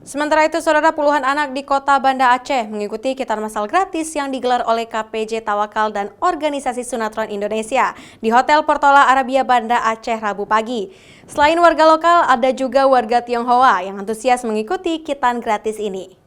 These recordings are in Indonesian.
Sementara itu, saudara, puluhan anak di kota Banda Aceh mengikuti kitar masal gratis yang digelar oleh KPJ Tawakal dan Organisasi Sunatron Indonesia di Hotel Portola Arabia Banda Aceh Rabu pagi. Selain warga lokal, ada juga warga Tionghoa yang antusias mengikuti kitan gratis ini.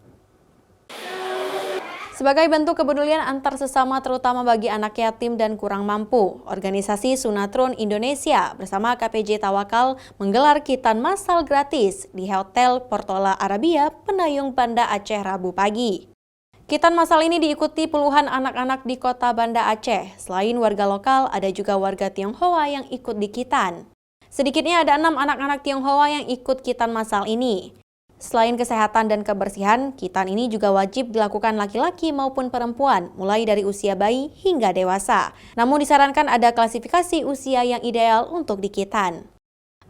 Sebagai bentuk kepedulian antar sesama terutama bagi anak yatim dan kurang mampu, Organisasi Sunatron Indonesia bersama KPJ Tawakal menggelar kitan massal gratis di Hotel Portola Arabia, Pendayung Banda Aceh Rabu pagi. Kitan massal ini diikuti puluhan anak-anak di kota Banda Aceh. Selain warga lokal, ada juga warga Tionghoa yang ikut di kitan. Sedikitnya ada 6 anak-anak Tionghoa yang ikut kitan massal ini. Selain kesehatan dan kebersihan, kitan ini juga wajib dilakukan laki-laki maupun perempuan, mulai dari usia bayi hingga dewasa. Namun disarankan ada klasifikasi usia yang ideal untuk dikitan.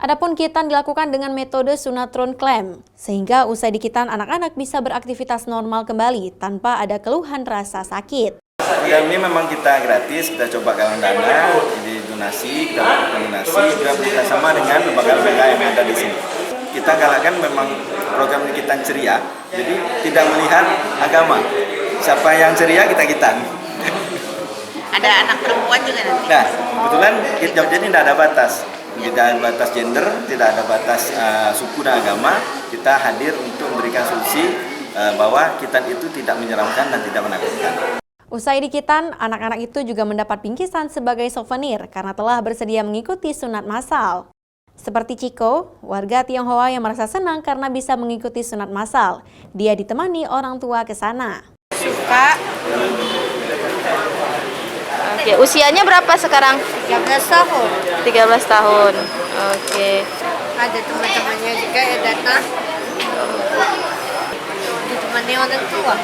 Adapun kitan dilakukan dengan metode sunatron klem, sehingga usai dikitan anak-anak bisa beraktivitas normal kembali tanpa ada keluhan rasa sakit. Program ini memang kita gratis, kita coba galang dana, jadi donasi, kita lakukan donasi, juga bekerjasama dengan lembaga-lembaga yang ada di sini. Kita galakkan memang program kita ceria, jadi tidak melihat agama. Siapa yang ceria kita kitan. Ada anak perempuan juga nanti? Nah, kebetulan jadi tidak ada batas. Tidak ada batas gender, tidak ada batas suku dan agama. Kita hadir untuk memberikan solusi bahwa kitan itu tidak menyeramkan dan tidak menakutkan. Usai dikitan, anak-anak itu juga mendapat bingkisan sebagai souvenir karena telah bersedia mengikuti sunat massal. Seperti Ciko, warga Tionghoa yang merasa senang karena bisa mengikuti sunat massal. Dia ditemani orang tua ke sana. Suka. Oke, usianya berapa sekarang? 13 tahun. 13 tahun. Oke. Ada teman-temannya juga yang datang. Ditemani orang tua.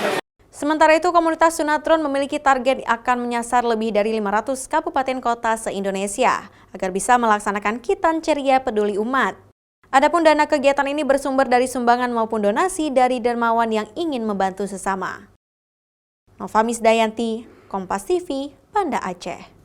Sementara itu, komunitas Sunatron memiliki target akan menyasar lebih dari 500 kabupaten kota se-Indonesia agar bisa melaksanakan kitan ceria peduli umat. Adapun dana kegiatan ini bersumber dari sumbangan maupun donasi dari dermawan yang ingin membantu sesama. Nova Misdayanti, Kompas TV, Banda Aceh.